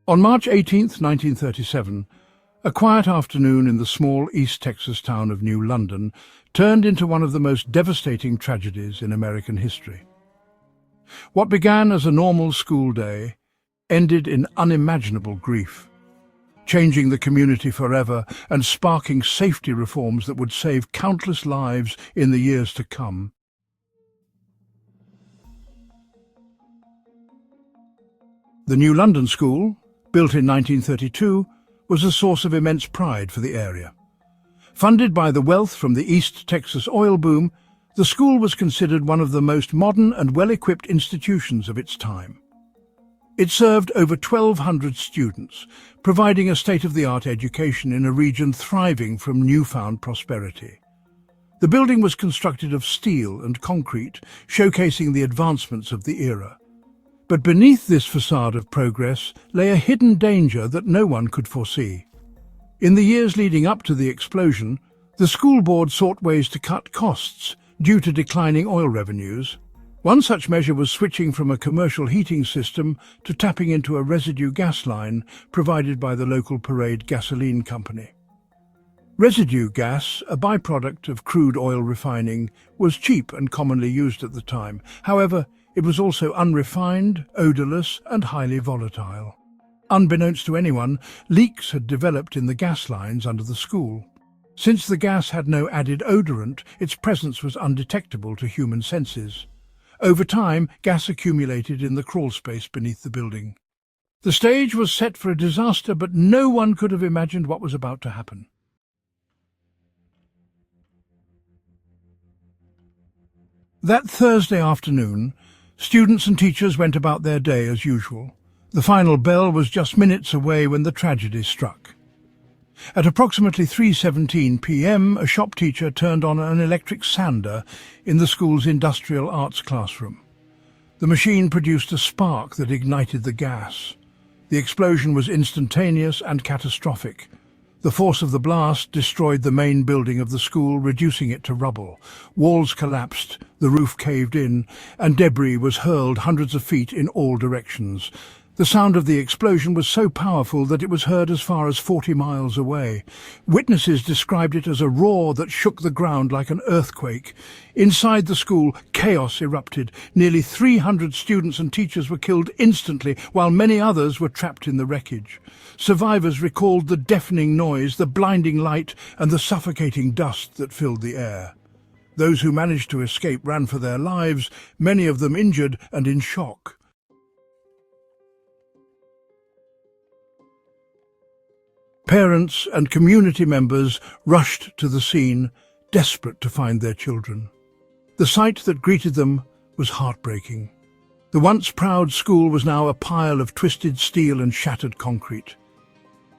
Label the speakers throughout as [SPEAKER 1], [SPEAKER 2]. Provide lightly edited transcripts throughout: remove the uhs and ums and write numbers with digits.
[SPEAKER 1] On March 18, 1937, a quiet afternoon in the small East Texas town of New London turned into one of the most devastating tragedies in American history. What began as a normal school day ended in unimaginable grief, changing the community forever and sparking safety reforms that would save countless lives in the years to come. The New London School, built in 1932, was a source of immense pride for the area. Funded by the wealth from the East Texas oil boom, the school was considered one of the most modern and well-equipped institutions of its time. It served over 1,200 students, providing a state-of-the-art education in a region thriving from newfound prosperity. The building was constructed of steel and concrete, showcasing the advancements of the era. But beneath this facade of progress lay a hidden danger that no one could foresee. In the years leading up to the explosion, the school board sought ways to cut costs due to declining oil revenues. One such measure was switching from a commercial heating system to tapping into a residue gas line provided by the local Parade gasoline company. Residue gas, a byproduct of crude oil refining, was cheap and commonly used at the time. However, it was also unrefined, odorless, and highly volatile. Unbeknownst to anyone, leaks had developed in the gas lines under the school. Since the gas had no added odorant, its presence was undetectable to human senses. Over time, gas accumulated in the crawl space beneath the building. The stage was set for a disaster, but no one could have imagined what was about to happen. That Thursday afternoon, students and teachers went about their day as usual. The final bell was just minutes away when the tragedy struck. At approximately 3:17 p.m, a shop teacher turned on an electric sander in the school's industrial arts classroom. The machine produced a spark that ignited the gas. The explosion was instantaneous and catastrophic. The force of the blast destroyed the main building of the school, reducing it to rubble. Walls collapsed, the roof caved in, and debris was hurled hundreds of feet in all directions. The sound of the explosion was so powerful that it was heard as far as 40 miles away. Witnesses described it as a roar that shook the ground like an earthquake. Inside the school, chaos erupted. Nearly 300 students and teachers were killed instantly, while many others were trapped in the wreckage. Survivors recalled the deafening noise, the blinding light, and the suffocating dust that filled the air. Those who managed to escape ran for their lives, many of them injured and in shock. Parents and community members rushed to the scene, desperate to find their children. The sight that greeted them was heartbreaking. The once proud school was now a pile of twisted steel and shattered concrete.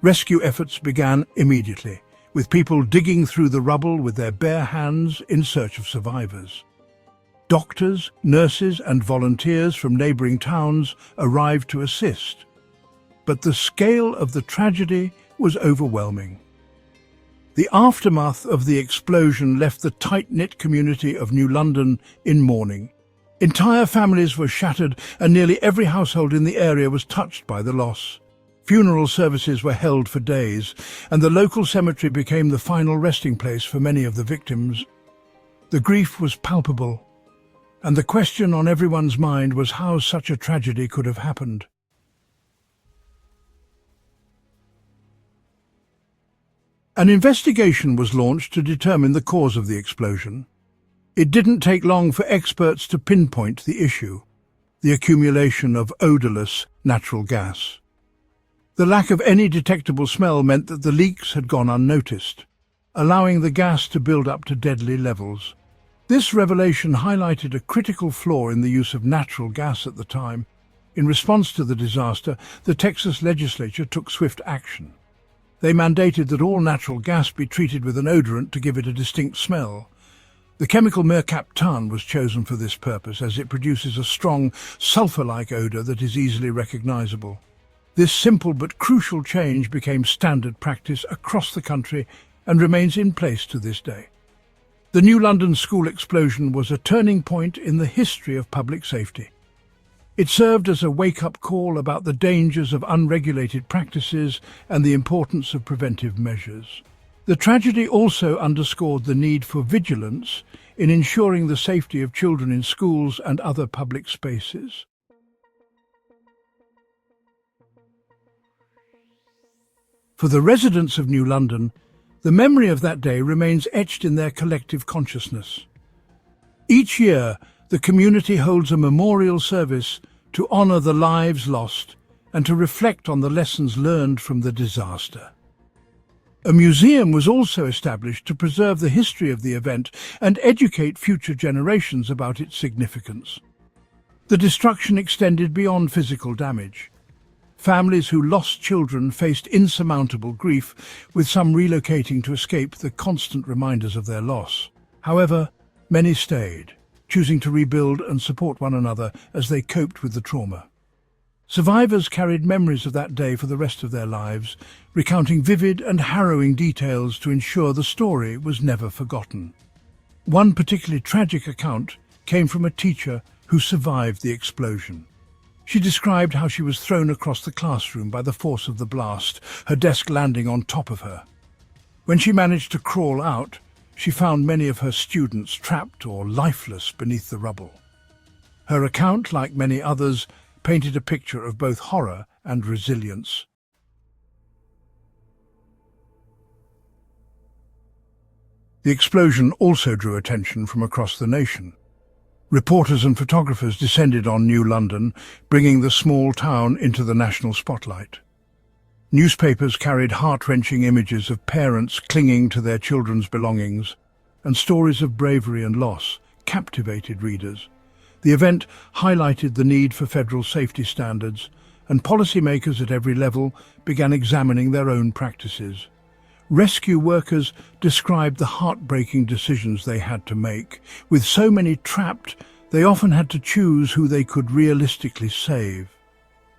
[SPEAKER 1] Rescue efforts began immediately, with people digging through the rubble with their bare hands in search of survivors. Doctors, nurses, and volunteers from neighboring towns arrived to assist. But the scale of the tragedy was overwhelming. The aftermath of the explosion left the tight-knit community of New London in mourning. Entire families were shattered, and nearly every household in the area was touched by the loss. Funeral services were held for days, and the local cemetery became the final resting place for many of the victims. The grief was palpable, and the question on everyone's mind was how such a tragedy could have happened. An investigation was launched to determine the cause of the explosion. It didn't take long for experts to pinpoint the issue: the accumulation of odorless natural gas. The lack of any detectable smell meant that the leaks had gone unnoticed, allowing the gas to build up to deadly levels. This revelation highlighted a critical flaw in the use of natural gas at the time. In response to the disaster, the Texas legislature took swift action. They mandated that all natural gas be treated with an odorant to give it a distinct smell. The chemical mercaptan was chosen for this purpose, as it produces a strong, sulfur-like odor that is easily recognizable. This simple but crucial change became standard practice across the country and remains in place to this day. The New London school explosion was a turning point in the history of public safety. It served as a wake-up call about the dangers of unregulated practices and the importance of preventive measures. The tragedy also underscored the need for vigilance in ensuring the safety of children in schools and other public spaces. For the residents of New London, the memory of that day remains etched in their collective consciousness. Each year, the community holds a memorial service to honour the lives lost and to reflect on the lessons learned from the disaster. A museum was also established to preserve the history of the event and educate future generations about its significance. The destruction extended beyond physical damage. Families who lost children faced insurmountable grief, with some relocating to escape the constant reminders of their loss. However, many stayed, choosing to rebuild and support one another as they coped with the trauma. Survivors carried memories of that day for the rest of their lives, recounting vivid and harrowing details to ensure the story was never forgotten. One particularly tragic account came from a teacher who survived the explosion. She described how she was thrown across the classroom by the force of the blast, her desk landing on top of her. When she managed to crawl out, she found many of her students trapped or lifeless beneath the rubble. Her account, like many others, painted a picture of both horror and resilience. The explosion also drew attention from across the nation. Reporters and photographers descended on New London, bringing the small town into the national spotlight. Newspapers carried heart-wrenching images of parents clinging to their children's belongings, and stories of bravery and loss captivated readers. The event highlighted the need for federal safety standards, and policymakers at every level began examining their own practices. Rescue workers described the heartbreaking decisions they had to make. With so many trapped, they often had to choose who they could realistically save.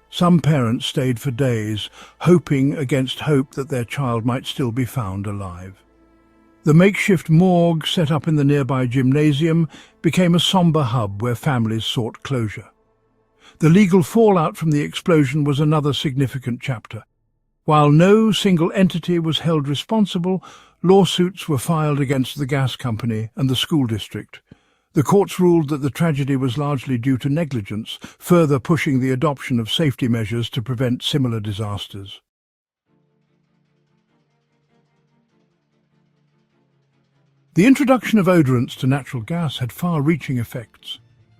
[SPEAKER 1] Some parents stayed for days, hoping against hope that their child might still be found alive. The makeshift morgue set up in the nearby gymnasium became a somber hub where families sought closure. The legal fallout from the explosion was another significant chapter. While no single entity was held responsible, lawsuits were filed against the gas company and the school district. The courts ruled that the tragedy was largely due to negligence, further pushing the adoption of safety measures to prevent similar disasters. The introduction of odorants to natural gas had far-reaching effects.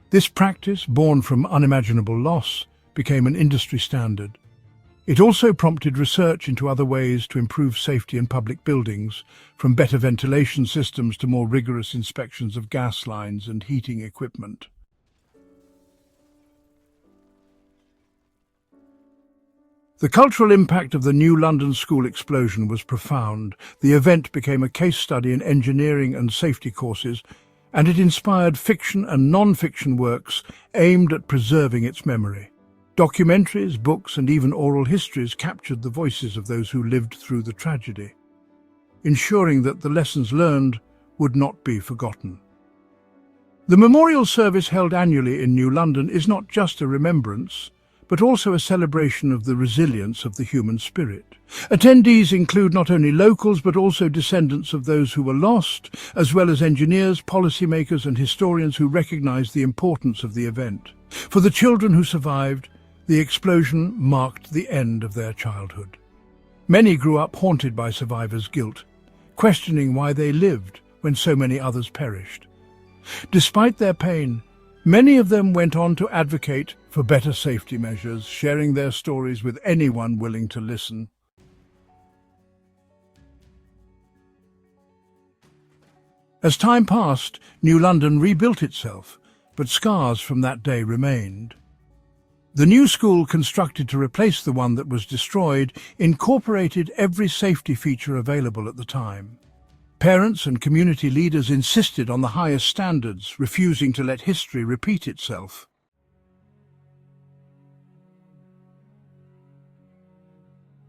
[SPEAKER 1] This practice, born from unimaginable loss, became an industry standard. It also prompted research into other ways to improve safety in public buildings, from better ventilation systems to more rigorous inspections of gas lines and heating equipment. The cultural impact of the New London School explosion was profound. The event became a case study in engineering and safety courses, and it inspired fiction and non-fiction works aimed at preserving its memory. Documentaries, books, and even oral histories captured the voices of those who lived through the tragedy, ensuring that the lessons learned would not be forgotten. The memorial service held annually in New London is not just a remembrance, but also a celebration of the resilience of the human spirit. Attendees include not only locals but also descendants of those who were lost, as well as engineers, policymakers, and historians who recognize the importance of the event. For the children who survived, the explosion marked the end of their childhood. Many grew up haunted by survivors' guilt, questioning why they lived when so many others perished. Despite their pain, many of them went on to advocate for better safety measures, sharing their stories with anyone willing to listen. As time passed, New London rebuilt itself, but scars from that day remained. The new school, constructed to replace the one that was destroyed, incorporated every safety feature available at the time. Parents and community leaders insisted on the highest standards, refusing to let history repeat itself.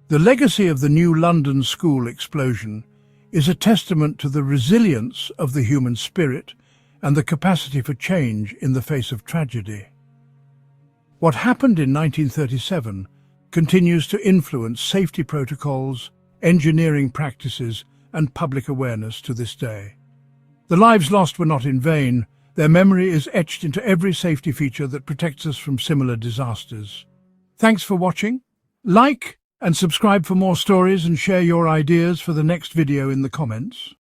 [SPEAKER 1] The legacy of the New London School explosion is a testament to the resilience of the human spirit and the capacity for change in the face of tragedy. What happened in 1937 continues to influence safety protocols, engineering practices, and public awareness to this day. The lives lost were not in vain. Their memory is etched into every safety feature that protects us from similar disasters. Thanks for watching. Like and subscribe for more stories and share your ideas for the next video in the comments.